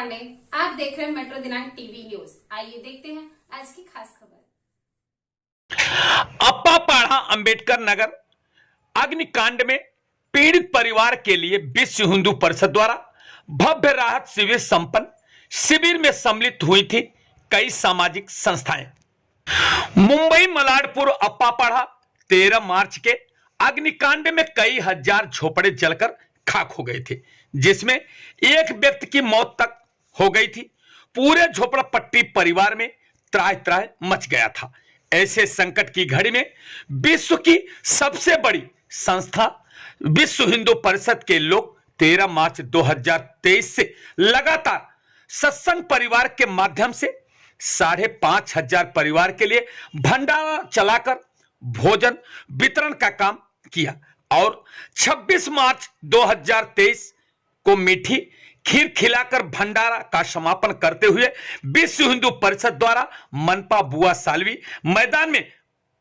पांडे, आप देख रहे हैं मेट्रो दिनांक टीवी न्यूज। आइए देखते हैं आज की खास खबर। अप्पापाड़ा अंबेडकर नगर अग्निकांड में पीड़ित परिवार के लिए विश्व हिंदू परिषद द्वारा भव्य राहत शिविर संपन्न। शिविर में सम्मिलित हुई थी कई सामाजिक संस्थाएं। मुंबई मलाडपुर अप्पापाड़ा 13 मार्च के अग्निकांड में कई हजार झोपड़े जलकर खाक हो गए थे, जिसमें एक व्यक्ति की मौत तक हो गई थी। पूरे झोपड़पट्टी परिवार में त्राह त्राह मच गया था। ऐसे संकट की घड़ी में विश्व की सबसे बड़ी संस्था विश्व हिंदू परिषद के लोग 13 मार्च 2023 से लगातार सत्संग परिवार के माध्यम से 5,500 परिवार के लिए भंडारा चलाकर भोजन वितरण का काम किया और 26 मार्च 2023 को मीठी खीर खिलाकर भंडारा का समापन करते हुए विश्व हिंदू परिषद द्वारा मनपा बुआ सालवी मैदान में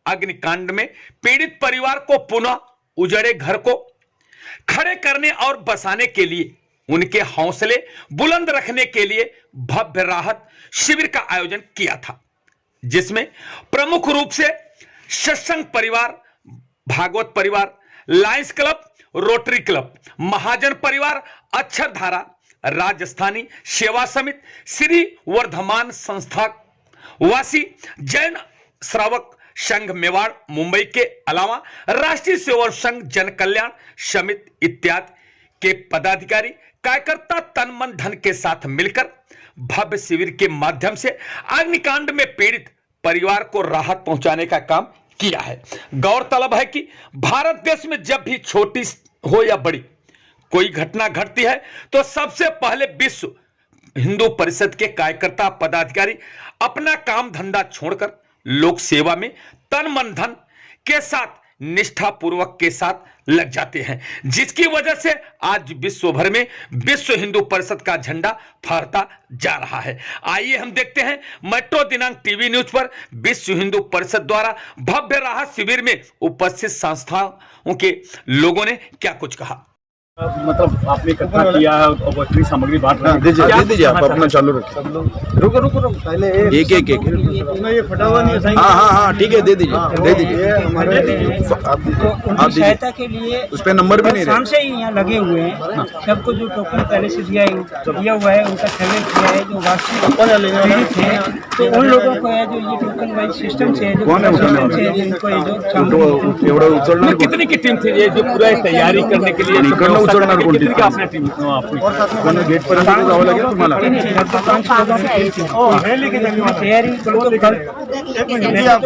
अग्निकांड में पीड़ित परिवार को पुनः उजड़े घर को खड़े करने और बसाने के लिए, उनके हौसले बुलंद रखने के लिए भव्य राहत शिविर का आयोजन किया था, जिसमें प्रमुख रूप से सत्संग परिवार, भागवत परिवार, लायंस क्लब, रोटरी क्लब, महाजन परिवार, अक्षरधारा, राजस्थानी सेवा समिति, श्री वर्धमान संस्था वासी, जैन श्रावक संघ मेवाड़ मुंबई के अलावा राष्ट्रीय सेवा संघ जन कल्याण समिति इत्यादि के पदाधिकारी कार्यकर्ता तन मन धन के साथ मिलकर भव्य शिविर के माध्यम से अग्निकांड में पीड़ित परिवार को राहत पहुंचाने का काम किया है। गौरतलब है कि भारत देश में जब भी छोटी हो या बड़ी कोई घटना घटती है तो सबसे पहले विश्व हिंदू परिषद के कार्यकर्ता पदाधिकारी अपना काम धंधा छोड़कर लोक सेवा में तन मन धन के साथ निष्ठा पूर्वक के साथ लग जाते हैं, जिसकी वजह से आज विश्व भर में विश्व हिंदू परिषद का झंडा फहरता जा रहा है। आइए हम देखते हैं मेट्रो दिनांक टीवी न्यूज पर विश्व हिंदू परिषद द्वारा भव्य राहत शिविर में उपस्थित संस्थाओं के लोगों ने क्या कुछ कहा। मतलब आपने इकट्ठा किया है और इतनी सामग्री बांट रहे हैं। दीजिए आप अपना चालू रखिए। रुको पहले एक ये फटा हुआ नहीं है। हाँ ठीक है, दे दीजिए आप सहायता के लिए उस पे नंबर भी नहीं शाम से ही यहाँ लगे हुए हैं। सबको जो टोकन पहले से दिया हुआ है उनका सर्वे किया है। जो वास्तविक है तो उन लोगों को है जो ये टोकन वाइज सिस्टम से जो कितनी की टीम थी ये जो पूरा तैयारी करने के लिए उचलणार कोणती आपने टीम आपने गेट पर्यंत जावं लागेल तुम्हाला। तैयारी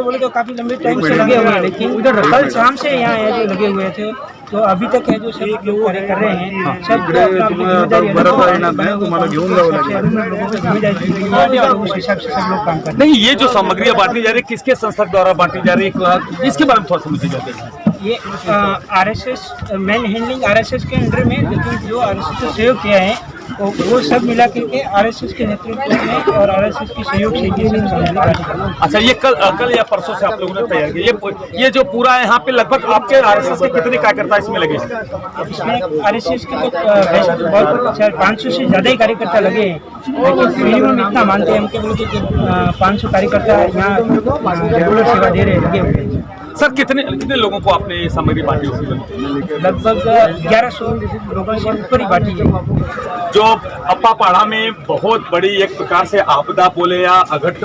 बोले तो काफी लंबे टाइम से लगे हुए हैं, लेकिन उधर कल शाम से यहाँ है जो लगे हुए थे। तो अभी तक है जो सब लोग कर रहे हैं, सब तुम्हाला घेऊन जावं उस हिसाब से सब लोग काम कर रहे हैं। नहीं, ये जो सामग्रियां बांटी जा रही है किसके संस्था द्वारा बांटी जा रही है, इसके बारे में थोड़ा समझिए जाते हैं। ये आरएसएस मैन हैंडलिंग आरएसएस के अंडर में, लेकिन जो आरएसएस को सहयोग किया है वो सब मिला करके आरएसएस के नेतृत्व में और आरएसएस के सहयोग से। अच्छा, ये कल या परसों से आप लोगों ने तैयार किया। ये जो पूरा यहाँ पे लगभग आपके आरएसएस के कितने कार्यकर्ता इसमें लगे? इसमें आरएसएस के तो वैसे तो बहुत 500 से ज़्यादा ही कार्यकर्ता लगे हैं, लेकिन मिनिमम इतना मानते हैं हम के बोले कि 500 कार्यकर्ता यहाँ रेगुलर सेवा दे रहे लगे हुए हैं। सर, कितने लोगों को आपने ये सामग्री बांटी होगी? लगभग 1100 लोगों से ऊपर ही बांटी है। जो अप्पापाड़ा में बहुत बड़ी एक प्रकार से आपदा बोले या अघट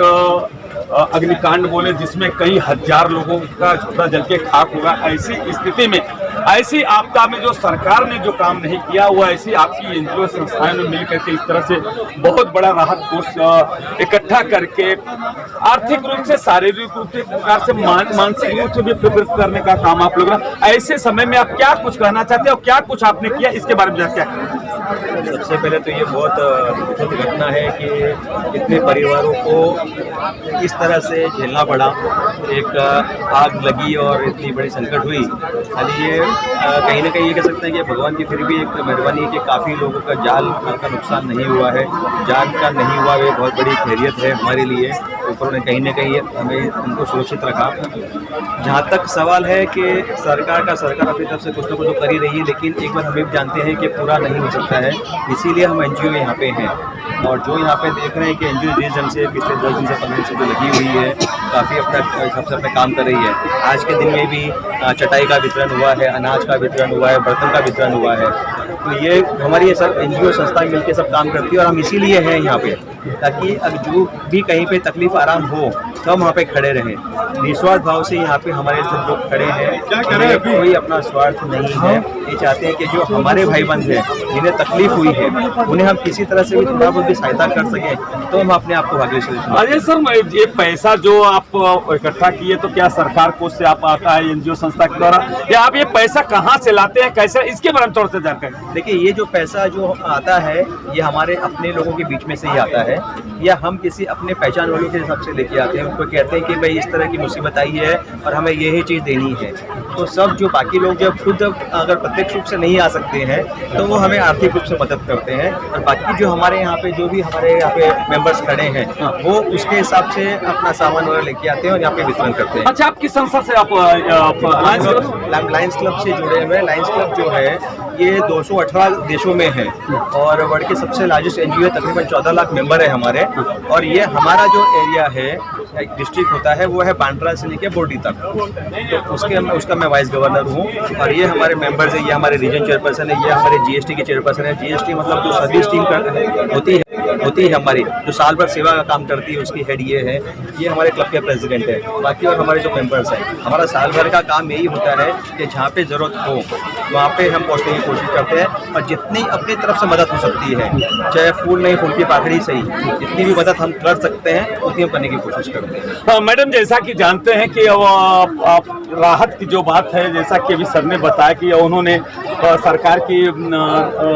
अग्निकांड बोले, जिसमें कई हजार लोगों का झोपड़ा जल के खाक होगा, ऐसी स्थिति में, ऐसी आपदा में जो सरकार ने जो काम नहीं किया हुआ, ऐसी आपकी एनजीओ संस्थाएं ने मिल करके इस तरह से बहुत बड़ा राहत कोष इकट्ठा करके आर्थिक रूप से, शारीरिक रूप से, प्रकार से मानसिक रूप से भी प्रेरित करने का काम आप लोगों ने, ऐसे समय में आप क्या कुछ कहना चाहते हैं और क्या कुछ आपने किया, इसके बारे में क्या? सबसे पहले तो ये बहुत दुखद घटना है कि इतने परिवारों को इस तरह से झेलना पड़ा। एक आग लगी और इतनी बड़ी संकट हुई। खाली ये कहीं ना कहीं ये कह सकते हैं कि भगवान की फिर भी एक मेहरबानी है कि काफ़ी लोगों का जाल का नुकसान नहीं हुआ है। जान का नहीं हुआ, वे बहुत बड़ी खैरियत है हमारे लिए। ऊपर ने कहीं ना कहीं हमें उनको सुरक्षित रखा। जहाँ तक सवाल है कि सरकार अपनी तरफ से कुछ ना कुछ तो कर ही रही है, लेकिन एक बार हम भी जानते हैं कि पूरा नहीं हो सकता है, इसीलिए हम एनजीओ यहाँ पे हैं। और जो यहाँ पे देख रहे हैं कि एनजीओ जिस ढंग से पिछले 10 दिन से 15 दिन से जो लगी हुई है, काफ़ी अपना काम कर रही है। आज के दिन में भी चटाई का वितरण हुआ है, अनाज का वितरण हुआ है, बर्तन का वितरण हुआ है। तो ये हमारी ये सब एनजीओ संस्थाएं मिलकर सब काम करती है और हम इसीलिए हैं यहाँ पे, ताकि अब जो भी कहीं पे तकलीफ आराम हो तो हम वहाँ पे खड़े रहें। निस्वार्थ भाव से यहाँ पे हमारे सब लोग खड़े हैं, कोई अपना स्वार्थ नहीं है। ये चाहते हैं कि जो हमारे भाई बंद हैं, जिन्हें तकलीफ हुई है, उन्हें हम किसी तरह से भी थोड़ा बहुत भी सहायता कर सकें, तो हम अपने आप को भाग्यशाली समझते हैं। अजय सर, ये पैसा जो आप इकट्ठा किए तो क्या सरकार कोष से आप आता है, एनजीओ संस्था के द्वारा, या आप ये पैसा कहाँ से लाते हैं, कैसे, इसके बारे में थोड़ा सा जानकारी। देखिए, ये जो पैसा जो आता है ये हमारे अपने लोगों के बीच में से ही आता है, या हम किसी अपने पहचान वालों के हिसाब से लेके आते हैं। उनको कहते हैं कि भाई इस तरह की मुसीबत आई है और हमें यही चीज़ देनी है। तो सब जो बाकी लोग जब खुद अगर प्रत्यक्ष रूप से नहीं आ सकते हैं तो वो हमें आर्थिक रूप से मदद करते हैं, और बाकी जो हमारे यहाँ पे जो भी हमारे यहाँ पे मेंबर्स खड़े हैं वो उसके हिसाब से अपना सामान वगैरह लेके आते हैं और यहाँ पे वितरण करते हैं। अच्छा, आप किस संस्था से आप लायंस क्लब से जुड़े हुए हैं। लायंस क्लब जो है ये 218 देशों में है और वर्ल्ड के सबसे लार्जेस्ट एनजीओ है, तकरीबन 14 लाख मेंबर है हमारे। और ये हमारा जो एरिया है, एक डिस्ट्रिक्ट होता है, वो है बांद्रा से लेके बोर्डी तक, तो उसका मैं वाइस गवर्नर हूँ। और ये हमारे मेंबर्स है, ये हमारे रीजन चेयरपर्सन है, ये हमारे जीएसटी के चेयरपर्सन है। जीएसटी मतलब जो सर्विस टीम होती है हमारी, जो साल भर सेवा का काम करती है, उसकी हेड ये है। ये हमारे क्लब के प्रेसिडेंट है। बाकी और हमारे जो मेंबर्स हैं, हमारा साल भर का काम यही होता है कि जहाँ पे ज़रूरत हो वहाँ पे हम पहुँचने की कोशिश करते हैं, और जितनी अपनी तरफ से मदद हो सकती है, चाहे फूल नहीं फूल की पाखड़ी से ही, जितनी भी मदद हम कर सकते हैं उतनी हम करने की कोशिश करते हैं। हाँ, मैडम, जैसा कि जानते हैं कि आप राहत की जो बात है, जैसा कि अभी सर ने बताया कि उन्होंने सरकार की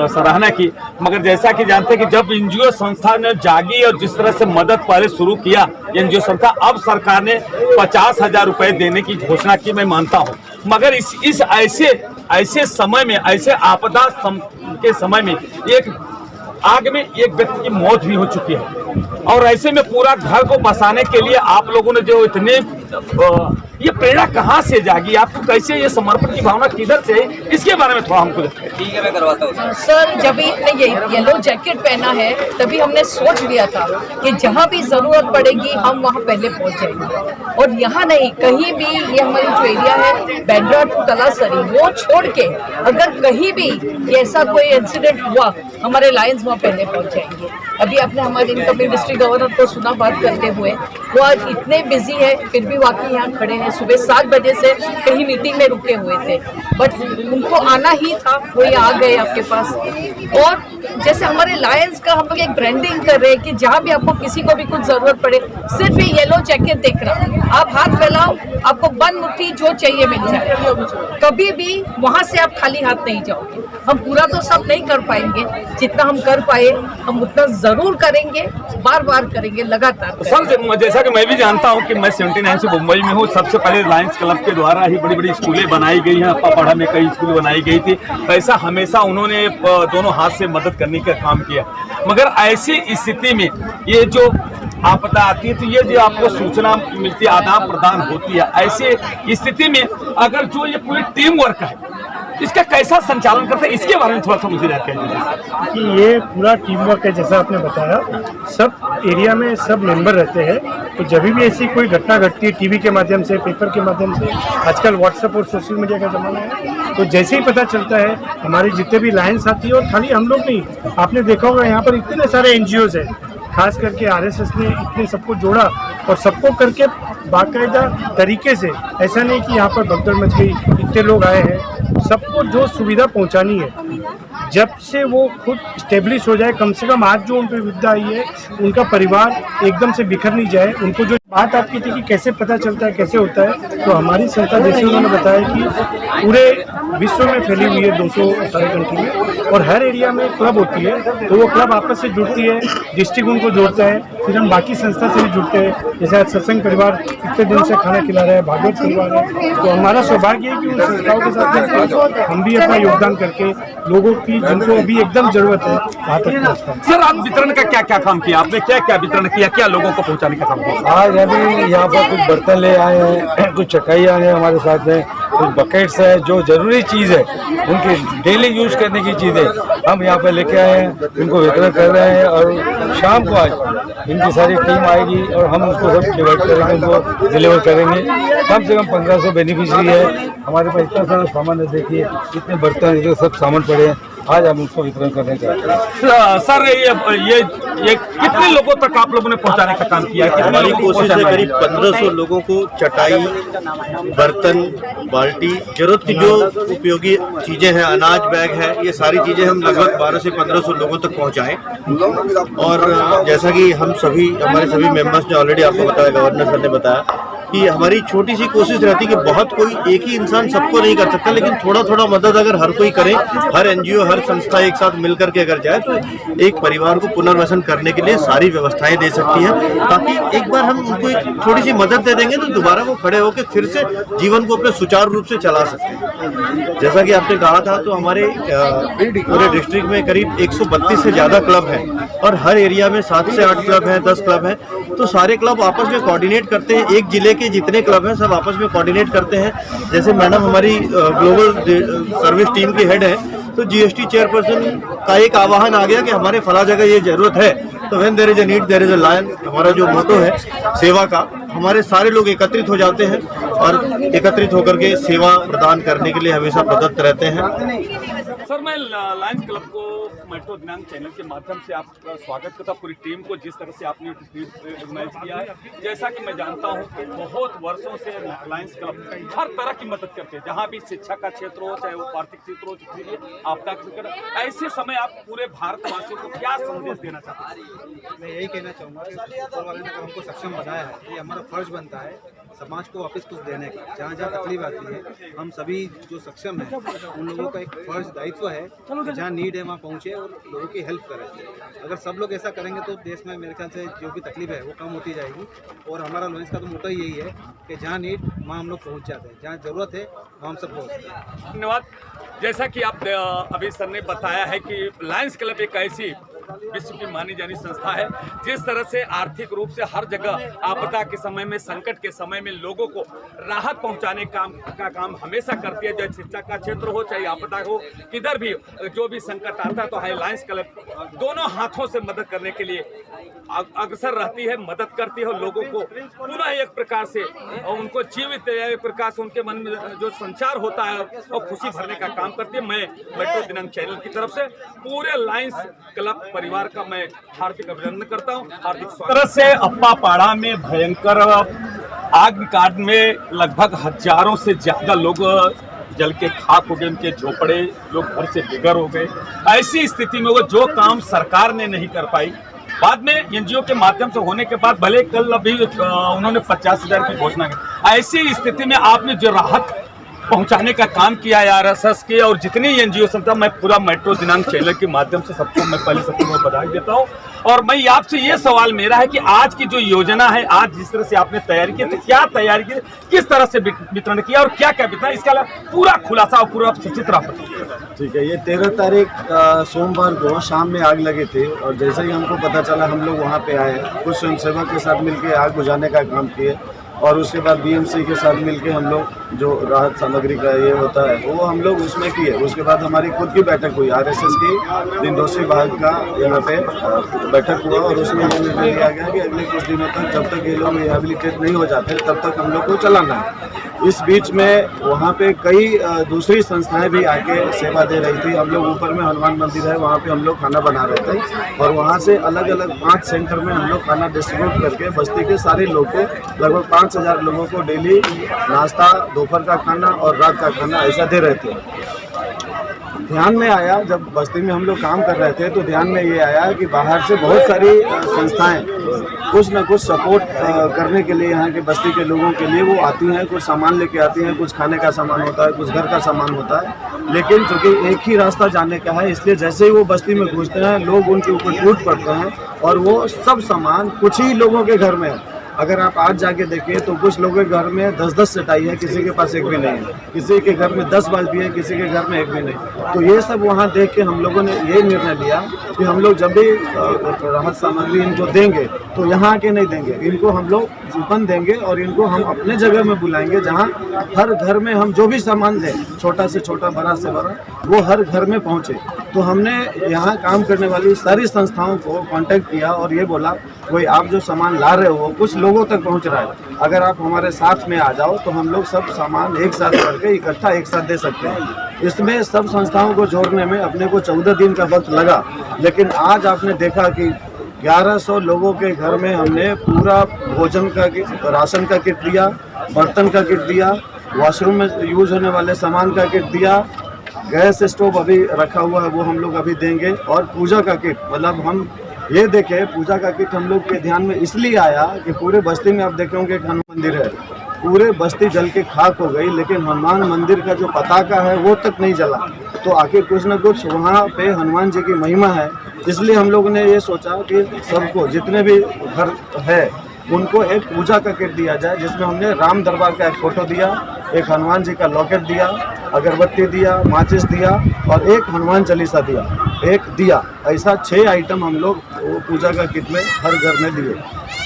सराहना की, मगर जैसा कि जानते हैं कि जब एनजीओ संस्था ने जागी और जिस तरह से मदद पहले शुरू किया एनजीओ संस्था, अब सरकार ने 50,000 रुपए देने की घोषणा की, मैं मानता हूं। मगर इस ऐसे समय में, ऐसे आपदा के समय में एक आग में एक व्यक्ति की मौत भी हो चुकी है, और ऐसे में पूरा घर को बसाने के लिए आप लोगों ने जो इतने ये प्रेरणा कहाँ से जागी, आपको कैसे ये समर्पण की भावना किधर से, इसके बारे में थोड़ा हमको ठीक है, मैं करवाता हूँ। सर, जब इसने येलो जैकेट पहना है तभी हमने सोच लिया था कि जहाँ भी जरूरत पड़ेगी हम वहाँ पहले पहुँच जाएंगे। और यहाँ नहीं, कहीं भी ये हमारी जो एरिया है बांद्रा टू तलासरी, वो छोड़ के अगर कहीं भी ऐसा कोई इंसिडेंट हुआ, हमारे लायंस वहाँ पहले पहुँच जाएंगे। अभी आपने हमारे इनकमिंग डिस्ट्रिक्ट गवर्नर को सुना बात करते हुए, वो आज इतने बिजी है फिर भी वाकई यहाँ खड़े हैं। सुबह 7 बजे से कहीं मीटिंग में रुके हुए थे, बट उनको आना ही था, वो ये आ गए आपके पास। और जैसे हमारे लायंस का हम लोग एक ब्रांडिंग कर रहे हैं कि जहाँ भी आपको किसी को भी कुछ जरूरत पड़े, सिर्फ ये येलो जैकेट देख रहा, आप हाथ फैलाओ, आपको बंद मुट्ठी जो चाहिए मिल जाए। कभी भी वहाँ से आप खाली हाथ नहीं जाओगे। हम पूरा तो सब नहीं कर पाएंगे, जितना हम कर पाए हम उतना जरूर करेंगे, बार बार करेंगे, लगातार। सर, जैसा कि मैं भी जानता हूं कि मैं 79 से मुंबई में हूं, सबसे पहले लायंस क्लब के द्वारा ही बड़ी बड़ी स्कूलें बनाई गई हैं, पपड़ा में कई स्कूल बनाई गई थी। ऐसा हमेशा उन्होंने दोनों हाथ से मदद करने का काम किया। मगर ऐसी स्थिति में ये जो आपदा आती है तो ये जो आपको सूचना मिलती है, आदान प्रदान होती है, ऐसे स्थिति में अगर जो ये पूरी टीम वर्क है इसका कैसा संचालन करते हैं, इसके बारे में थोड़ा सा मुझे जानकारी कि ये पूरा टीम वर्क है। जैसा आपने बताया, सब एरिया में सब मेंबर रहते हैं, तो जब भी ऐसी कोई घटना घटती है टीवी के माध्यम से, पेपर के माध्यम से, आजकल व्हाट्सएप और सोशल मीडिया का ज़माना है, तो जैसे ही पता चलता है हमारे जितने भी लायंस आती है, और खाली हम लोग नहीं, आपने देखा होगा यहाँ पर इतने सारे एनजीओज हैं, खास करके आरएसएस ने इतने सबको जोड़ा और सबको करके बाकायदा तरीके से, ऐसा नहीं कि यहाँ पर भगदड़ मच गई, इतने लोग आए हैं, सबको जो सुविधा पहुँचानी है, जब से वो खुद स्टेब्लिश हो जाए, कम से कम आज जो उन पर विपदा आई है उनका परिवार एकदम से बिखर नहीं जाए। उनको जो बात आपकी थी कि कैसे पता चलता है, कैसे होता है, तो हमारी संस्था जैसे उन्होंने बताया कि पूरे विश्व में फैली हुई है 218 कंट्री में, और हर एरिया में क्लब होती है, तो वो क्लब आपस से जुड़ती है, डिस्ट्रिक्ट उनको जोड़ता है, फिर हम बाकी संस्था से भी जुड़ते हैं। जैसे आज सत्संग परिवार इतने दिन से खाना खिला रहा है, भागवत परिवार है, तो हमारा सौभाग्य है कि उन संस्थाओं के साथ हम भी अपना योगदान करके लोगों की जिनको अभी एकदम जरूरत है वहाँ तक पहुँचता है। सर, आप वितरण का क्या क्या काम किया, आपने क्या क्या वितरण किया, क्या लोगों को पहुंचाने का काम किया? आज अभी यहाँ पर कुछ बर्तन ले आए हैं, कुछ चटाई आए हैं हमारे साथ में, कुछ बकेट्स है, जो जरूरी चीज़ है उनकी डेली यूज करने की चीज़ें हम यहाँ पे लेके आए हैं, इनको वितरण कर रहे हैं। और शाम को आज इनकी सारी टीम आएगी और हम उनको सब डिवाइड करेंगे, उनको डिलीवर करेंगे। कम से कम 1500 बेनिफिशरी है। हमारे पास इतना सारा सामान है, देखिए इतने बर्तन, इतने सब सामान पड़े हैं। आज हम उसको वितरण करने चाहते हैं। सर ये कितने लोगों तक आप लोगों ने पहुंचाने का काम किया है? हमारी कोशिश है करीब 1500 लोगों को चटाई, बर्तन, बाल्टी, जरूरत की जो उपयोगी चीजें हैं, अनाज बैग है, ये सारी चीजें हम लगभग 1200 से 1500 लोगों तक पहुंचाएं। और जैसा कि हमारे सभी मेंबर्स ने ऑलरेडी आपको बताया, गवर्नर सर ने बताया कि हमारी छोटी सी कोशिश रहती है कि बहुत कोई एक ही इंसान सबको नहीं कर सकता, लेकिन थोड़ा थोड़ा मदद अगर हर कोई करे, हर एनजीओ, हर संस्था एक साथ मिलकर के अगर जाए तो एक परिवार को पुनर्वसन करने के लिए सारी व्यवस्थाएं दे सकती है। ताकि एक बार हम उनको एक थोड़ी सी मदद दे देंगे तो दोबारा वो खड़े होकर फिर से जीवन को अपने सुचारू रूप से चला सकते हैं। जैसा कि आपने कहा था, तो हमारे पूरे डिस्ट्रिक्ट में करीब 132 से ज्यादा क्लब हैं और हर एरिया में 7 से 8 क्लब हैं, 10 क्लब हैं। तो सारे क्लब आपस में कोऑर्डिनेट करते हैं, एक जिले के जितने क्लब हैं सब आपस में कोऑर्डिनेट करते हैं। जैसे मैडम हमारी ग्लोबल सर्विस टीम की हेड है, तो जीएसटी चेयरपर्सन का एक आह्वान आ गया कि हमारे फला जगह ये जरूरत है, तो when there is a need there is a lion, हमारा जो मोटो है सेवा का, हमारे सारे लोग एकत्रित हो जाते हैं और एकत्रित होकर के सेवा प्रदान करने के लिए हमेशा प्रदत्त रहते हैं। सर, मैं लायंस क्लब को मेट्रो दिनांक चैनल के माध्यम से आपका स्वागत करता हूँ, पूरी टीम को, जिस तरह से आपने ऑर्गेनाइज किया है। जैसा कि मैं जानता हूँ कि बहुत वर्षों से लायंस क्लब हर तरह की मदद करते हैं, जहाँ भी शिक्षा का क्षेत्र हो, चाहे वो आर्थिक क्षेत्र हो, किसी भी आपदा का क्षेत्र। ऐसे समय आप पूरे भारतवासियों को क्या संदेश देना चाहते हैं? मैं यही कहना चाहूँगा कि ऊपर वाले ने हमको सक्षम बनाया है, ये हमारा फर्ज बनता है समाज को वापस कुछ देने का। जहाँ जहाँ तकलीफ आती है, हम सभी जो सक्षम हैं उन लोगों का एक फर्ज दायित्व है कि जहाँ नीड है वहाँ पहुँचे और लोगों की हेल्प करें। अगर सब लोग ऐसा करेंगे तो देश में मेरे ख्याल से जो भी तकलीफ है वो कम होती जाएगी। और हमारा लायंस का तो मोटो यही है कि जहाँ नीड वहाँ हम लोग पहुँच जाते हैं, जहाँ ज़रूरत है वहाँ हम सब पहुँचते हैं। धन्यवाद। जैसा कि आप अभी सर ने बताया है कि लायंस क्लब एक ऐसी विश्व की मानी जानी संस्था है, जिस तरह से आर्थिक रूप से हर जगह आपदा के समय में, संकट के समय में लोगों को राहत पहुंचाने का काम हमेशा करती है। चाहे शिक्षा का क्षेत्र हो, चाहे आपदा हो, किधर भी जो भी संकट आता है तो लायंस क्लब दोनों हाथों से मदद करने के लिए अग्रसर रहती है, मदद करती है और लोगों को पुनः एक प्रकार से और उनको जीवित एक प्रकार से उनके मन में जो संचार होता है और खुशी भरने का काम करती है। मैं मेट्रो दिनांक चैनल की तरफ से पूरे लायंस क्लब परिवार का मैं हार्दिक अभिनंदन करता हूं, हार्दिक स्वागत। तरह से अप्पापाड़ा में भयंकर अग्निकांड में लगभग हजारों से ज्यादा लोग जल के खाक हो गए, उनके झोपड़े लोग घर से बेघर हो गए। ऐसी स्थिति में वो जो काम सरकार ने नहीं कर पाई, बाद में एनजीओ के माध्यम से होने के बाद, भले कल अभी उन्होंने 50,000 की घोषणा की, ऐसी स्थिति में आपने जो राहत पहुंचाने का काम किया है आरएसएस के और जितनी एनजीओ संस्था, मैं पूरा मेट्रो दिनांक चैनल के माध्यम से सबको मैं पहले सबको बधाई देता हूं। और मैं आपसे ये सवाल मेरा है कि आज की जो योजना है, आज जिस तरह से आपने तैयारी की, तो क्या तैयारी की, किस तरह से वितरण किया और क्या क्या वितरण, इसका पूरा खुलासा और पूरा सचित्र आप बताइए। ठीक है, ये 13 तारीख सोमवार को शाम में आग लगे थे और जैसे ही हमको पता चला हम लोग वहाँ पे आए, कुछ स्वयंसेवक के साथ मिलकर आग बुझाने का काम किए और उसके बाद बीएमसी के साथ मिलके हम लोग जो राहत सामग्री का ये होता है वो हम लोग उसमें किए। उसके बाद हमारी खुद की बैठक हुई, आरएसएस की दिनदोषी विभाग का यहाँ पे बैठक हुआ और उसमें ये निर्णय लिया गया कि अगले कुछ दिनों तक जब तक ये लोग रिहेबिलिटेट नहीं हो जाते तब तक हम लोग को चलाना है। इस बीच में वहाँ पे कई दूसरी संस्थाएं भी आके सेवा दे रही थी। हम लोग ऊपर में हनुमान मंदिर है, वहाँ पे हम लोग खाना बना रहे थे और वहाँ से अलग अलग 5 सेंटर में हम लोग खाना डिस्ट्रीब्यूट करके बस्ती के सारे लोग को, लगभग 5,000 लोगों को डेली नाश्ता, दोपहर का खाना और रात का खाना ऐसा दे रहे थे। ध्यान में आया जब बस्ती में हम लोग काम कर रहे थे तो ध्यान में ये आया कि बाहर से बहुत सारी संस्थाएं कुछ न कुछ सपोर्ट करने के लिए यहाँ के बस्ती के लोगों के लिए वो आती हैं, कुछ सामान लेके आती हैं, कुछ खाने का सामान होता है, कुछ घर का सामान होता है। लेकिन चूँकि एक ही रास्ता जाने का है, इसलिए जैसे ही वो बस्ती में घुसते हैं लोग उनके ऊपर टूट पड़ते हैं और वो सब सामान कुछ ही लोगों के घर में है अगर आप आज जाके देखिए तो कुछ लोगों के घर में 10-10 चटाई है, किसी के पास एक भी नहीं है, किसी के घर में 10 बाल्टी है, किसी के घर में एक भी नहीं। तो ये सब वहाँ देख के हम लोगों ने ये निर्णय लिया कि हम लोग जब भी राहत सामग्री इनको देंगे तो यहाँ आके नहीं देंगे, इनको हम लोग कूपन देंगे और इनको हम अपने जगह में बुलाएंगे जहाँ हर घर में हम जो भी सामान दें, छोटा से छोटा, बड़ा से बड़ा, वो हर घर में पहुँचे। तो हमने यहाँ काम करने वाली सारी संस्थाओं को कांटेक्ट किया और ये बोला कोई आप जो सामान ला रहे हो कुछ लोगों तक पहुँच रहा है, अगर आप हमारे साथ में आ जाओ तो हम लोग सब सामान एक साथ करके इकट्ठा एक साथ दे सकते हैं। इसमें सब संस्थाओं को जोड़ने में अपने को 14 दिन का वक्त लगा, लेकिन आज आपने देखा कि 1100 लोगों के घर में हमने पूरा भोजन का राशन का किट दिया, बर्तन का किट दिया, वॉशरूम में यूज होने वाले सामान का किट दिया, गैस स्टोव अभी रखा हुआ है वो हम लोग अभी देंगे, और पूजा का किट, मतलब हम ये देखें पूजा का किट हम लोग के ध्यान में इसलिए आया कि पूरे बस्ती में आप देखे होंगे एक हनुमान मंदिर है, पूरे बस्ती जल के खाक हो गई, लेकिन हनुमान मंदिर का जो पताका है वो तक नहीं जला। तो आखिर कुछ न कुछ वहाँ पे हनुमान जी की महिमा है, इसलिए हम लोग ने ये सोचा कि सबको जितने भी घर है उनको एक पूजा का किट दिया जाए, जिसमें हमने राम दरबार का एक फोटो दिया, एक हनुमान जी का लॉकेट दिया, अगरबत्ती दिया, माचिस दिया और एक हनुमान चालीसा दिया, एक दिया। ऐसा 6 आइटम हम लोग वो पूजा का किट में हर घर में दिए।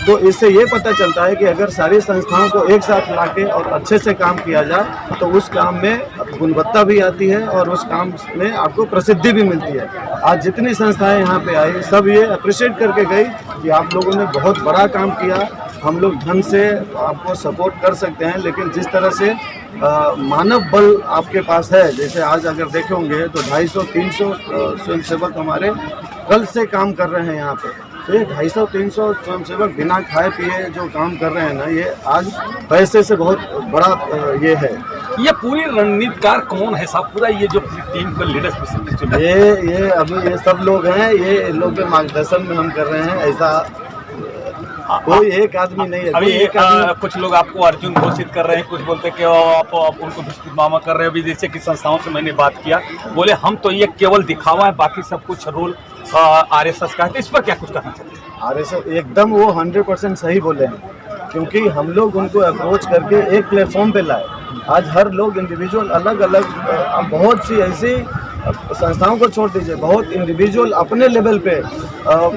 तो इससे ये पता चलता है कि अगर सारी संस्थाओं को एक साथ लाके और अच्छे से काम किया जाए तो उस काम में गुणवत्ता भी आती है और उस काम में आपको प्रसिद्धि भी मिलती है। आज जितनी संस्थाएं यहाँ पे आई सब ये अप्रिशिएट करके गई कि आप लोगों ने बहुत बड़ा काम किया, हम लोग धन से आपको सपोर्ट कर सकते हैं, लेकिन जिस तरह से मानव बल आपके पास है, जैसे आज अगर देखे होंगे तो 250-300 स्वयंसेवक हमारे कल से काम कर रहे हैं यहाँ पे। तो ये 250-300 स्वयंसेवक बिना खाए पिए जो काम कर रहे हैं ना, ये आज पैसे से बहुत बड़ा ये है। ये पूरी रणनीतिकार कौन है साहब, पूरा ये जो टीम का लीडरशिप? ये अभी ये सब लोग हैं, ये लोग के मार्गदर्शन में हम कर रहे हैं, ऐसा कोई एक आदमी नहीं है। अभी एक कुछ लोग आपको अर्जुन घोषित कर रहे हैं, कुछ बोलते हैं कि आप उनको बिस्कुट मामा कर रहे हैं। अभी जैसे कि संस्थाओं से मैंने बात किया, बोले हम तो ये केवल दिखावा है, बाकी सब कुछ रोल आरएसएस का है। तो इस पर क्या कुछ कहना चाहते हैं? आरएसएस एकदम वो 100% सही बोले हैं, क्योंकि हम लोग उनको अप्रोच करके एक प्लेटफॉर्म पे लाए। आज हर लोग इंडिविजुअल अलग अलग, बहुत सी ऐसी संस्थाओं को छोड़ दीजिए, बहुत इंडिविजुअल अपने लेवल पे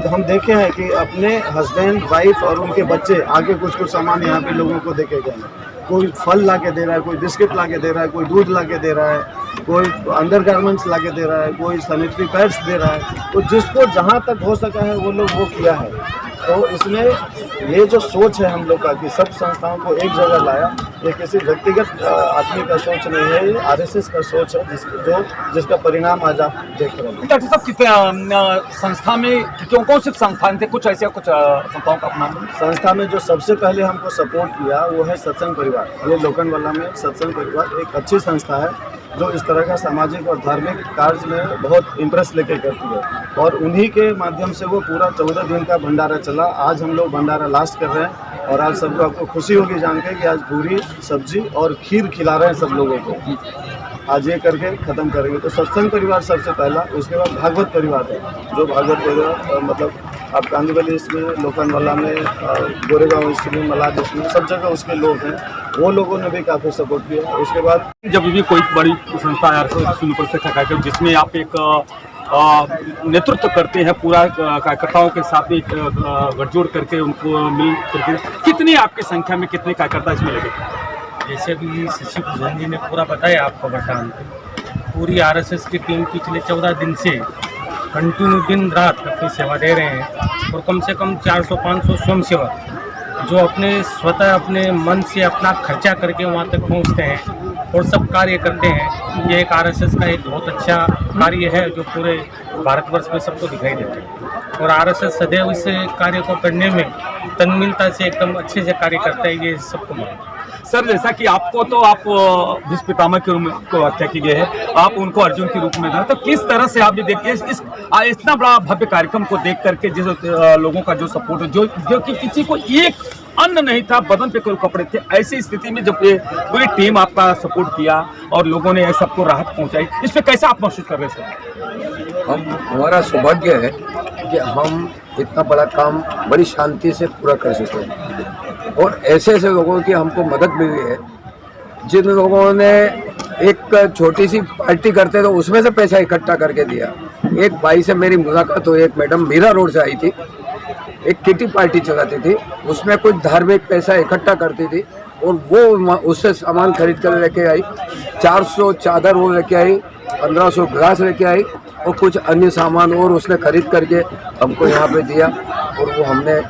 हम देखे हैं कि अपने हस्बैंड, वाइफ और उनके बच्चे आगे कुछ कुछ सामान यहाँ पे लोगों को देके गए। कोई फल ला के दे रहा है, कोई बिस्किट ला के दे रहा है, कोई दूध ला के दे रहा है, कोई अंडर गारमेंट्स ला के दे रहा है, कोई सैनिटरी पैड्स दे रहा है। तो जिसको जहाँ तक हो सका है वो लोग वो किया है। तो इसमें ये जो सोच है हम लोग का कि सब संस्थाओं को एक जगह लाया, ये किसी व्यक्तिगत आदमी का सोच नहीं है, ये आरएसएस का सोच है, जिसका परिणाम आज आप देख रहे हैं। डॉक्टर साहब कितने संस्था में कौन से संस्थान थे, कुछ ऐसे कुछ संस्थाओं का अपना? संस्था में जो सबसे पहले हमको सपोर्ट किया वो है सत्संग परिवार। ये लोकनवाला में सत्संग परिवार एक अच्छी संस्था है जो इस तरह का सामाजिक और धार्मिक कार्य में बहुत इंटरेस्ट लेके करती है, और उन्हीं के माध्यम से वो पूरा 14 दिन का भंडारा चला। आज हम लोग भंडारा लास्ट कर रहे हैं और आज सबको आपको खुशी होगी जान के कि आज पूरी सब्जी और खीर खिला रहे हैं सब लोगों को। आज ये करके ख़त्म करेंगे। तो सत्संग परिवार सबसे पहला, उसके बाद भागवत परिवार है, जो भागवत परिवार मतलब आप कांदीवली इसमें, लोकनवाला में, गोरेगांव इसमें, मलाड इसमें, सब जगह उसके लोग हैं, वो लोगों ने भी काफ़ी सपोर्ट किया। उसके बाद जब भी कोई बड़ी संस्था यार जिसमें आप एक नेतृत्व करते हैं, पूरा कार्यकर्ताओं के साथ एक गठजोड़ करके उनको मिल करके, कितनी आपकी संख्या में कितने कार्यकर्ता इसमें लगे? जैसे भी शशि भूषण जी ने पूरा बताया आपको बटान, पूरी आरएसएस की टीम पिछले 14 दिन से कंटिन्यू दिन रात अपनी सेवा दे रहे हैं, और कम से कम 400-500 स्वयंसेवक जो अपने स्वतः अपने मन से अपना खर्चा करके वहाँ तक पहुँचते हैं और सब कार्य करते हैं। ये एक आरएसएस का एक बहुत अच्छा कार्य है जो पूरे भारतवर्ष में सबको दिखाई देता है, और आरएसएस सदैव इस कार्य को करने में तन्मयता से एकदम अच्छे से कार्य करता है, ये सबको मालूम है। सर, जैसा कि आपको तो आप भीष्म पितामह के रूप में को व्याख्या की गई है, आप उनको अर्जुन के रूप में था, तो किस तरह से आप ये देखिए इस इतना बड़ा भव्य कार्यक्रम को देख करके जिस लोगों का जो सपोर्ट है, जो कि किसी को एक अन्न नहीं था, बदन पे कोई कपड़े थे, ऐसी स्थिति में जब ये पूरी टीम आपका सपोर्ट किया और लोगों ने सबको राहत पहुंचाई, इस पे कैसा आप महसूस कर रहे हैं? हमारा सौभाग्य है कि हम इतना बड़ा काम बड़ी शांति से पूरा कर सके। और ऐसे ऐसे लोगों की हमको मदद मिली है जिन लोगों ने एक छोटी सी पार्टी करते तो उसमें से पैसा इकट्ठा करके दिया। एक भाई से मेरी मुलाकात हुई, एक मैडम मीरा रोड से आई थी, एक किटी पार्टी चलाती थी, उसमें कुछ धार्मिक पैसा इकट्ठा करती थी और वो उससे सामान खरीद कर लेके आई। 400 चादर वो लेके आई, 1500 ग्लास लेके आई और कुछ अन्य सामान और उसने खरीद करके हमको यहाँ पे दिया और वो हमने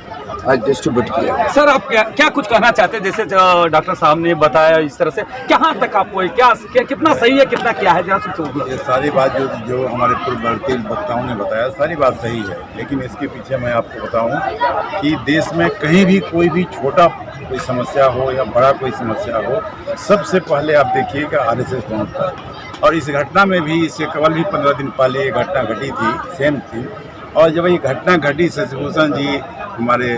आज डिस्ट्रीब्यूट किया। सर आप क्या कुछ कहना चाहते हैं, जैसे डॉक्टर साहब ने बताया इस तरह से, कहाँ तक आपको क्या कितना सही है कितना क्या है? ये सारी बात जो हमारे पूर्ववर्ती वक्ताओं ने बताया सारी बात सही है, लेकिन इसके पीछे मैं आपको बताऊं कि देश में कहीं भी कोई भी छोटा कोई समस्या हो या बड़ा कोई समस्या हो, सबसे पहले आप देखिए कि RSS पहुँचता है। और इस घटना में भी इससे केवल भी 15 दिन पहले ये घटना घटी थी, सेम थी। और जब ये घटना घटी, शशिभूषण जी हमारे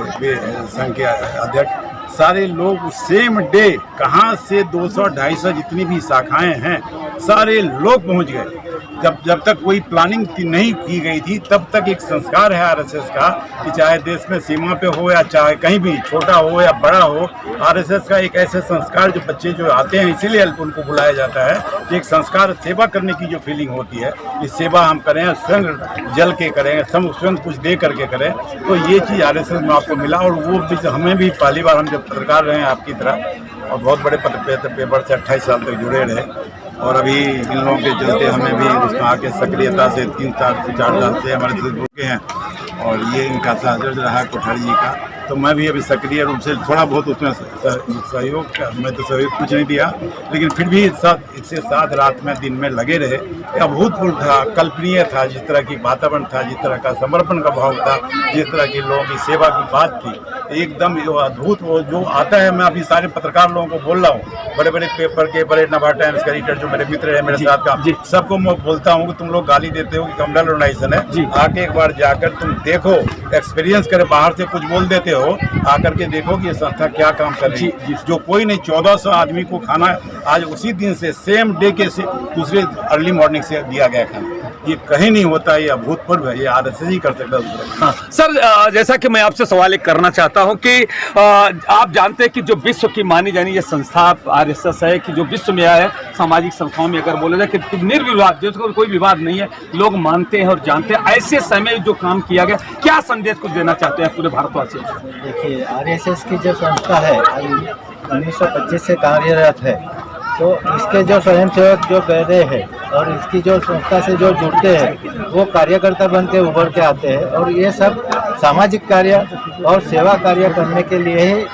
संघ के अध्यक्ष, सारे लोग सेम डे कहाँ से 200-250 जितनी भी शाखाएं हैं सारे लोग पहुंच गए। जब तक कोई प्लानिंग नहीं की गई थी तब तक एक संस्कार है RSS का कि चाहे देश में सीमा पे हो या चाहे कहीं भी छोटा हो या बड़ा हो, RSS का एक ऐसे संस्कार जो बच्चे जो आते हैं इसीलिए उनको बुलाया जाता है कि एक संस्कार सेवा करने की जो फीलिंग होती है कि सेवा हम करें, स्वयं जल के करें, स्वयं कुछ दे करके करें। तो ये चीज़ RSS में आपको मिला और वो भी हमें भी पहली बार हम जब पत्रकार रहे हैं आपकी तरह और बहुत बड़े पेपर से 28 साल तक जुड़े रहे और अभी इन लोगों के चलते हमें भी उसमें आके सक्रियता से 3-4 साल से हमारे साथ जुड़े हैं और ये इनका सहयोग रहा कोठारी जी का। तो मैं भी अभी सक्रिय रूप से थोड़ा बहुत उसमें सहयोग, मैं तो सहयोग कुछ नहीं दिया, लेकिन फिर भी इससे साथ रात में दिन में लगे रहे। अभूतपूर्व था, कल्पनीय था, जिस तरह की वातावरण था, जिस तरह का समर्पण का भाव था, जिस तरह की लोगों की सेवा की बात थी, एकदम अद्भुत। वो जो आता है, मैं अभी सारे पत्रकार लोगों को बोल रहा हूँ, बड़े बड़े पेपर के, बड़े नवाब टाइम्स का एडिटर जो मेरे मित्र है मेरे साथ का, सबको मैं बोलता हूँ कि तुम लोग गाली देते हो कि कमडल ऑर्गेनाइजेशन है, आके एक बार जाकर तुम देखो, एक्सपीरियंस करे, बाहर से कुछ बोल देते हो, आकर के देखो कि ये संस्था क्या काम कर रही है। जो कोई नहीं, 1400 आदमी को खाना आज उसी दिन से सेम डे के से दूसरे अर्ली मॉर्निंग से दिया गया खाना, ये कहीं नहीं होता, ये अभूतपूर्व है, ये RSS ही कर सकता है। हाँ। सर जैसा कि मैं आपसे सवाल एक करना चाहता हूं कि आप जानते हैं कि जो विश्व की मानी जानी ये संस्था RSS है कि जो विश्व में है, सामाजिक संस्थाओं में अगर बोला जाए कि निर्विवाद, जिसको कोई विवाद नहीं है, लोग मानते हैं और जानते हैं, ऐसे समय जो काम किया गया, क्या संदेश कुछ देना चाहते हैं पूरे भारतवासियों को? देखिए, RSS की जो संस्था है 1925 से कार्यरत है, तो इसके जो स्वयंसेवक जो कह रहे हैं और इसकी जो संस्था से जो जुड़ते हैं वो कार्यकर्ता बन के उभर के आते हैं और ये सब सामाजिक कार्य और सेवा कार्य करने के लिए ही,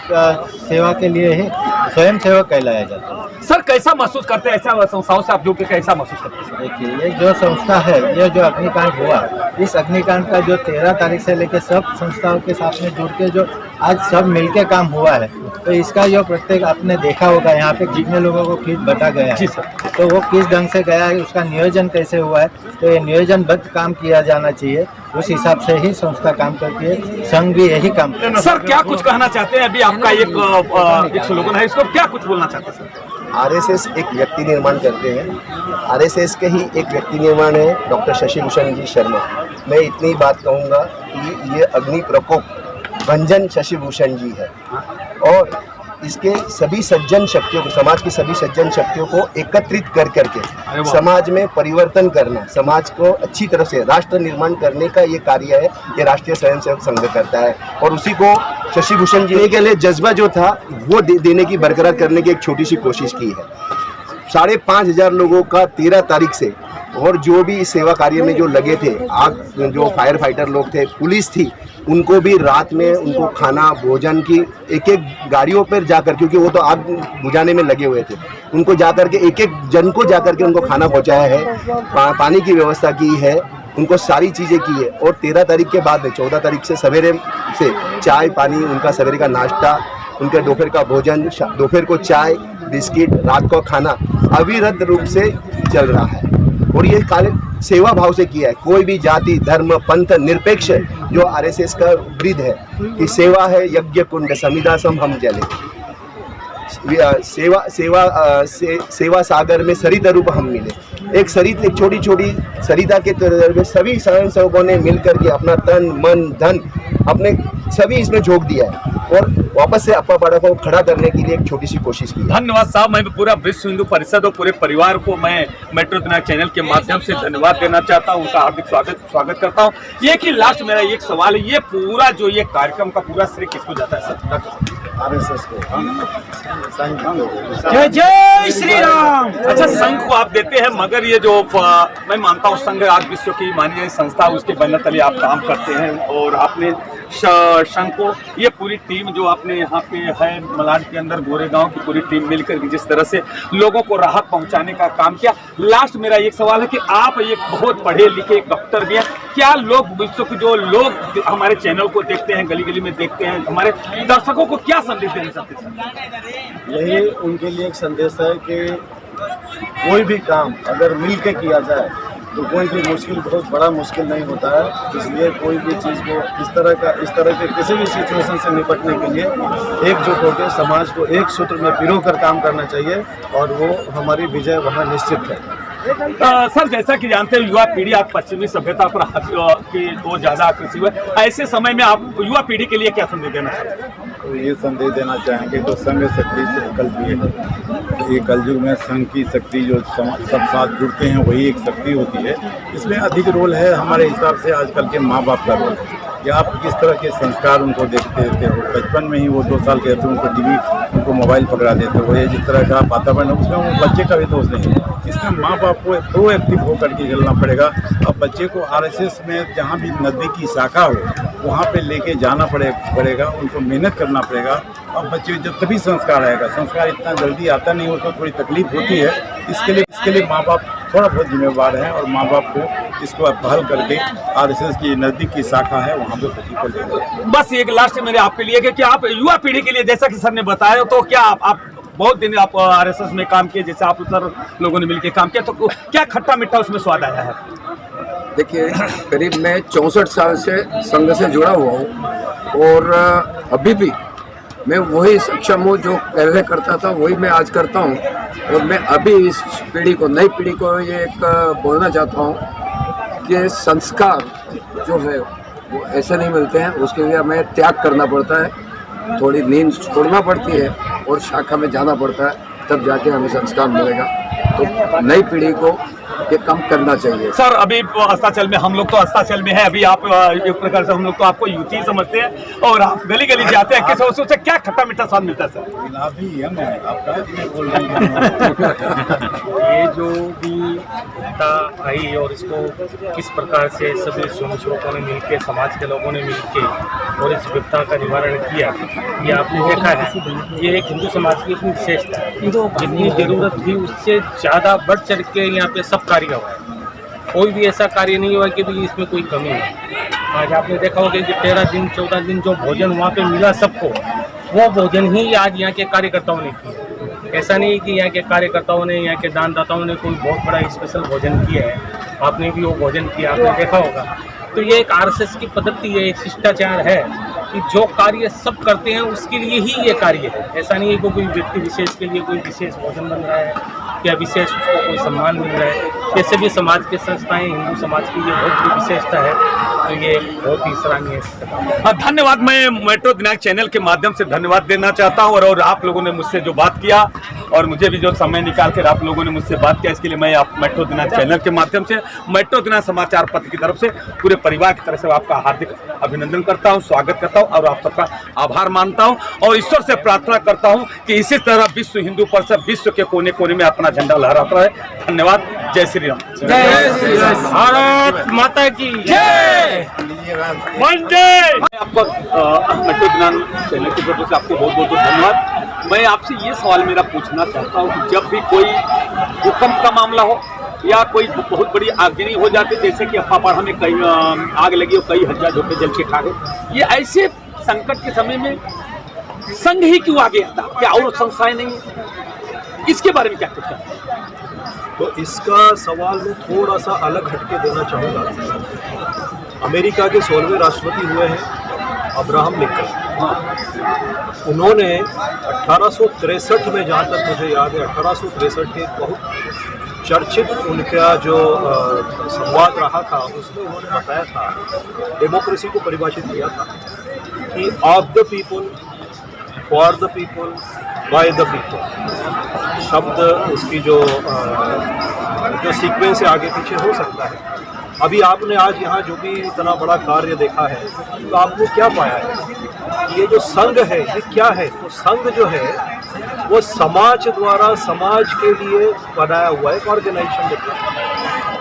सेवा के लिए ही स्वयंसेवक कहलाया जाता है। सर कैसा महसूस करते हैं, ऐसा संस्थाओं से आप जुड़ के कैसा महसूस करते हैं? देखिए, ये जो संस्था है, ये जो अग्निकांड हुआ, इस अग्निकांड का जो 13 तारीख से लेकर सब संस्थाओं के साथ में जुड़ के जो आज सब मिलके काम हुआ है, तो इसका जो प्रत्येक आपने देखा होगा यहाँ पे कितने लोगों को किट बटा गया है, तो वो किस ढंग से गया है, उसका नियोजन कैसे हुआ है, तो ये नियोजनबद्ध काम किया जाना चाहिए। उस हिसाब से ही संस्था काम करती है, संघ भी यही काम करता है। सर क्या कुछ कहना चाहते हैं? अभी आपका एक स्लोगन है, इसको क्या कुछ बोलना चाहते हैं सर? RSS एक व्यक्ति निर्माण करते हैं, RSS के ही एक व्यक्ति निर्माण है डॉक्टर शशिभूषण जी शर्मा। मैं इतनी बात कहूँगा कि ये अग्नि प्रकोप भंजन शशिभूषण जी है और इसके सभी सज्जन शक्तियों को, समाज की सभी सज्जन शक्तियों को एकत्रित कर करके समाज में परिवर्तन करना, समाज को अच्छी तरह से राष्ट्र निर्माण करने का ये कार्य है, ये राष्ट्रीय स्वयंसेवक संघ करता है। और उसी को शशिभूषण जी के लिए जज्बा जो था वो देने की, बरकरार करने की एक छोटी सी कोशिश की है। 5,500 लोगों का 13 तारीख से, और जो भी इस सेवा कार्य में जो लगे थे, आग जो फायर फाइटर लोग थे, पुलिस थी, उनको भी रात में उनको खाना भोजन की एक गाड़ियों पर जाकर, क्योंकि वो तो आग बुझाने में लगे हुए थे, उनको जाकर के एक जन को जाकर के उनको खाना पहुंचाया है, पानी की व्यवस्था की है, उनको सारी चीज़ें की है। और 13 तारीख के बाद 14 तारीख से सवेरे से चाय पानी, उनका सवेरे का नाश्ता, उनके दोपहर का भोजन, दोपहर को चाय बिस्किट, रात को खाना अविरत रूप से चल रहा है। और ये कार्य सेवा भाव से किया है, कोई भी जाति धर्म पंथ निरपेक्ष, जो RSS का ब्रीद है कि सेवा है यज्ञ कुंड समिधा सम हम जले, सेवा सागर में सरिता रूप हम मिले। एक छोटी छोटी सरिता के तरह में सभी स्वयंसेवकों ने मिलकर के अपना तन मन धन अपने सभी इसमें झोंक दिया है वापस से अप्पा पाड़ा को खड़ा करने के लिए एक छोटी सी कोशिश की। धन्यवाद साहब। मैं पूरा विश्व हिंदू परिषद और पूरे परिवार को मैं मेट्रो दिनांक चैनल के माध्यम से धन्यवाद देना चाहता हूं, उनका हार्दिक स्वागत करता हूं। ये कि लास्ट मेरा एक सवाल है, ये पूरा जो ये कार्यक्रम का पूरा श्रेय किसको जाता है सर? RSS को। जय जय श्री राम। अच्छा, संघ को आप देते हैं, मगर ये जो मैं मानता हूँ संघ आज विश्व की माननीय संस्था, उसके बैनर तले आप काम करते हैं और आपने संघ को ये पूरी टीम जो आपने यहाँ पे है मलाड के अंदर गोरेगांव की पूरी टीम मिलकर जिस तरह से लोगों को राहत पहुंचाने का काम किया। लास्ट मेरा एक सवाल है कि आप एक बहुत पढ़े लिखे एक डॉक्टर भी हैं, क्या लोग विश्व के जो लोग हमारे चैनल को देखते हैं, गली गली में देखते हैं, हमारे दर्शकों को क्या संदेश देना चाहते हैं? यही उनके लिए एक संदेश है कि कोई भी काम अगर मिल के किया जाए तो कोई भी मुश्किल बहुत बड़ा मुश्किल नहीं होता है। इसलिए कोई भी चीज़ को इस तरह के किसी भी सिचुएशन से निपटने के लिए एकजुट होकर समाज को एक सूत्र में पिरोकर काम करना चाहिए और वो हमारी विजय वहाँ निश्चित है। सर, जैसा कि जानते हैं युवा पीढ़ी आप पश्चिमी सभ्यता पर वो ज्यादा आकर्षित हुए, ऐसे समय में आप युवा पीढ़ी के लिए क्या संदेश देना चाहते हैं? तो ये संदेश देना चाहेंगे तो संघ शक्ति से विकल्प ये है। ये कलयुग में संघ की शक्ति जो सब साथ जुड़ते हैं वही एक शक्ति होती है। इसमें अधिक रोल है हमारे हिसाब से आजकल के माँ बाप का रोल है कि आप किस तरह के संस्कार उनको देखते रहते हो। बचपन में ही वो 2 साल के रहते हैं, उनको टीवी उनको मोबाइल पकड़ा देते हो, ये जिस तरह का वातावरण है उसमें वो बच्चे का भी दोष नहीं है। इसमें माँ बाप को प्रोएक्टिव होकर के चलना पड़ेगा। अब बच्चे को RSS में जहाँ भी नज़दीकी शाखा हो वहाँ पे लेके जाना पड़ेगा, उनको मेहनत करना पड़ेगा। अब बच्चे जब तभी संस्कार आएगा, संस्कार इतना जल्दी आता नहीं, उसको थोड़ी तकलीफ होती है। इसके लिए माँ बाप थोड़ा बहुत जिम्मेवार हैं और माँ बाप को इसको पहल करके RSS की नज़दीक की शाखा है वहाँ पे बच्ची को ले जाए। बस एक लास्ट मेरे आपके लिए कि आप युवा पीढ़ी के लिए, जैसा कि सर ने बताया, तो क्या आप बहुत दिन आप RSS में काम किए, जैसे आप सर लोगों ने मिलकर काम किया, तो क्या खट्टा मीठा उसमें स्वाद आया है? देखिए, करीब मैं 64 साल से संघ से जुड़ा हुआ हूँ और अभी भी मैं वही सक्षम हूँ जो पहले करता था, वही मैं आज करता हूँ। और मैं अभी इस पीढ़ी को, नई पीढ़ी को ये एक बोलना चाहता हूँ कि संस्कार जो है वो ऐसे नहीं मिलते हैं, उसके लिए हमें त्याग करना पड़ता है, थोड़ी नींद छोड़ना पड़ती है और शाखा में जाना पड़ता है, तब जाके हमें संस्कार मिलेगा। तो नई पीढ़ी को ये काम करना चाहिए। सर, अभी अस्ताचल में हम लोग तो अस्ताचल में है, अभी आप एक प्रकार से हम लोग तो आपको यूथ ही समझते हैं और आप गली गली जाते हैं, किस उससे क्या खट्टा मीठा स्वाद मिलता है सर? ये जो भी विपदा आई और इसको किस प्रकार से सभी स्वयंसेवकों ने मिलकर, समाज के लोगों ने मिलकर और इस विपदा का निवारण किया, ये आपने देखा है। ये एक हिंदू समाज की इतनी विशेषता है, जितनी जरूरत थी उससे ज़्यादा बढ़ चढ़ के यहाँ पे सब कार्य हुआ है। कोई भी ऐसा कार्य नहीं हुआ कि भी इसमें कोई कमी है। आज आपने देखा होगा कि 13 दिन 14 दिन जो भोजन वहाँ पे मिला सबको, वो भोजन ही आज यहाँ के कार्यकर्ताओं ने किया। ऐसा नहीं कि यहाँ के कार्यकर्ताओं ने, यहाँ के दानदाताओं ने कोई बहुत बड़ा स्पेशल भोजन किया है, आपने भी वो भोजन किया, आपने देखा होगा। तो ये एक RSS की पद्धति है, एक शिष्टाचार है कि जो कार्य सब करते हैं उसके लिए ही ये कार्य है। ऐसा नहीं है कि कोई व्यक्ति विशेष के लिए कोई विशेष भोजन बन रहा है या विशेष उसको कोई सम्मान मिल रहा है। जैसे भी समाज के संस्थाएं, हिंदू समाज की ये बहुत बड़ी विशेषता है, तो ये बहुत ही सराहनीय है। धन्यवाद। मैं मेट्रो दिनांक चैनल के माध्यम से धन्यवाद देना चाहता हूँ और आप लोगों ने मुझसे जो बात किया और मुझे भी जो समय निकाल कर आप लोगों ने मुझसे बात किया, इसके लिए मैं आप मेट्रो दिनांक चैनल के माध्यम से, मेट्रो दिनांक समाचार पत्र की तरफ से, पूरे परिवार की तरफ से आपका हार्दिक अभिनंदन करता हूँ, स्वागत करता हूँ और आप सबका आभार मानता हूँ और ईश्वर से प्रार्थना करता हूँ कि इसी तरह विश्व हिंदू परिषद विश्व के कोने कोने में अपना झंडा लहराता है। धन्यवाद। जय श्री राम। जय श्री राम। भारत माता की जय। आपका मेट्रो दिनांक चैनल की तरफ से आपको बहुत बहुत धन्यवाद। मैं आपसे ये सवाल मेरा पूछना चाहता हूँ कि जब भी कोई भूकंप का मामला हो या कोई बहुत बड़ी आगजनी हो जाती, जैसे कि अप्पापाड़ा में कई आग लगी और कई हजार झोंके जल के खा गए, ये ऐसे संकट के समय में संघ ही क्यों आगे आता, क्या और संस्थाएं नहीं है? इसके बारे में क्या कुछ कहते हैं? तो इसका सवाल मैं थोड़ा सा अलग हटके देना चाहूँगा। अमेरिका के 16वें राष्ट्रपति हुए हैं अब्राहम लिंकन। उन्होंने 1863 में, जहाँ तक मुझे याद है, 1863 के बहुत चर्चित उनका जो संवाद रहा था, उसमें उन्होंने बताया था, डेमोक्रेसी को परिभाषित किया था कि of the people, for the people by the people शब्द उसकी जो सीक्वेंस है आगे पीछे हो सकता है। अभी आपने आज यहाँ जो भी इतना बड़ा कार्य देखा है तो आपने क्या पाया है? ये जो संघ है ये क्या है? तो संघ जो है वो समाज द्वारा समाज के लिए बनाया हुआ एक ऑर्गेनाइजेशन होता है।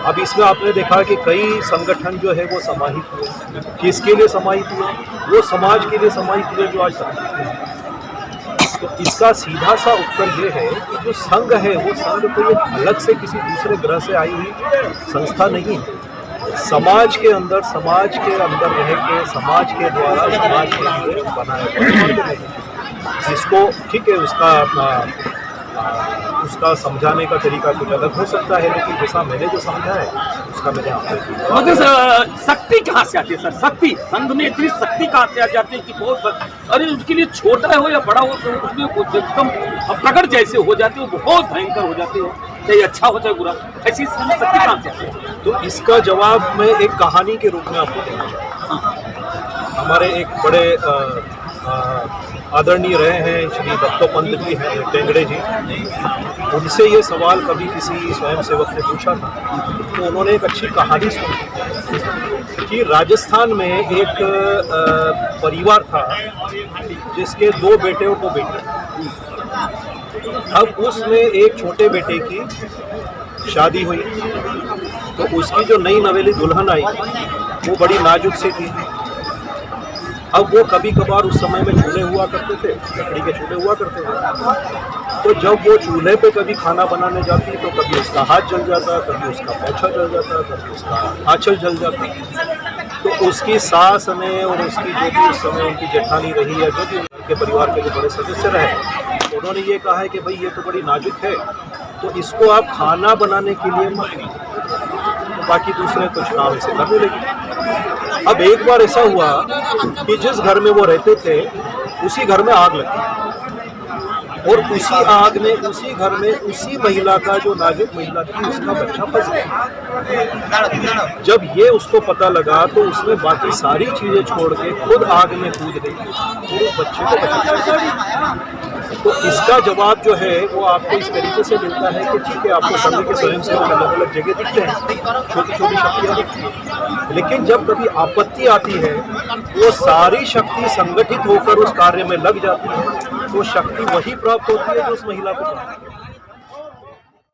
अब इसमें आपने देखा कि कई संगठन जो है वो समाहित हुए। किसके लिए समाहित हुए? वो समाज के लिए समाहित हुए जो आज समाहित हुए। तो इसका सीधा सा उत्तर ये है कि जो संघ है वो संघ कोई अलग से किसी दूसरे ग्रह से आई हुई संस्था नहीं है। समाज के अंदर रह के समाज के द्वारा समाज के लिए बनाया हुआ जिसको ठीक है उसका समझाने का तरीका कुछ अलग हो सकता है, लेकिन जैसा मैंने जो समझा है उसका मैंने आपको मगर शक्ति कहाँ से आती है सर? शक्ति संघ में इतनी शक्ति कहाँ से आ जाती है कि बहुत अरे उसके लिए छोटा हो या बड़ा हो तो उसमें एकदम प्रकट जैसे हो जाते हो, बहुत भयंकर हो जाते हो, चाहे अच्छा हो चाहे बुरा। ऐसी शक्ति कहाँ से आती है? तो इसका जवाब मैं एक कहानी के रूप में आपको देना चाहता हूँ। हमारे एक बड़े आदरणीय रहे हैं श्री दत्तोपंत जी हैं टेंगड़े जी, उनसे ये सवाल कभी किसी स्वयंसेवक ने पूछा था तो उन्होंने एक अच्छी कहानी सुनी कि राजस्थान में एक परिवार था जिसके 2 बेटे और 2 बेटी। अब उसमें एक छोटे बेटे की शादी हुई तो उसकी जो नई नवेली दुल्हन आई वो बड़ी नाजुक सी थी। अब वो कभी कभार उस समय में चूल्हे हुआ करते थे, लकड़ी के चूल्हे हुआ करते थे। तो जब वो चूल्हे पे कभी खाना बनाने जाती तो कभी उसका हाथ जल जाता, कभी उसका पोछा जल जाता, कभी उसका आंचल जल जाता। तो उसकी सास ने और उसकी जो भी उस समय उनकी जेठानी रही या जो भी उनके परिवार के जो बड़े सदस्य रहे उन्होंने ये कहा है कि भाई ये तो बड़ी नाजुक है तो इसको आप खाना बनाने के लिए मत तो बाकी दूसरे कुछ काम इसे करने लगे। अब एक बार ऐसा हुआ कि जिस घर में वो रहते थे उसी घर में आग लगी और उसी आग में उसी घर में उसी महिला का जो नाजुक महिला थी उसका बच्चा फंस गया। जब ये उसको पता लगा तो उसने बाकी सारी चीजें छोड़ के खुद आग में कूद गई और उस बच्चे को बचा। तो इसका जवाब जो है वो आपको इस तरीके से मिलता है कि ठीक है आपको संघ के स्वयंसेवक अलग अलग जगह दिखते हैं, छोटी छोटी शक्तियाँ दिखती हैं, लेकिन जब कभी आपत्ति आती है वो सारी शक्ति संगठित होकर उस कार्य में लग जाती है तो शक्ति वही प्राप्त होती है जो उस महिला को प्राप्त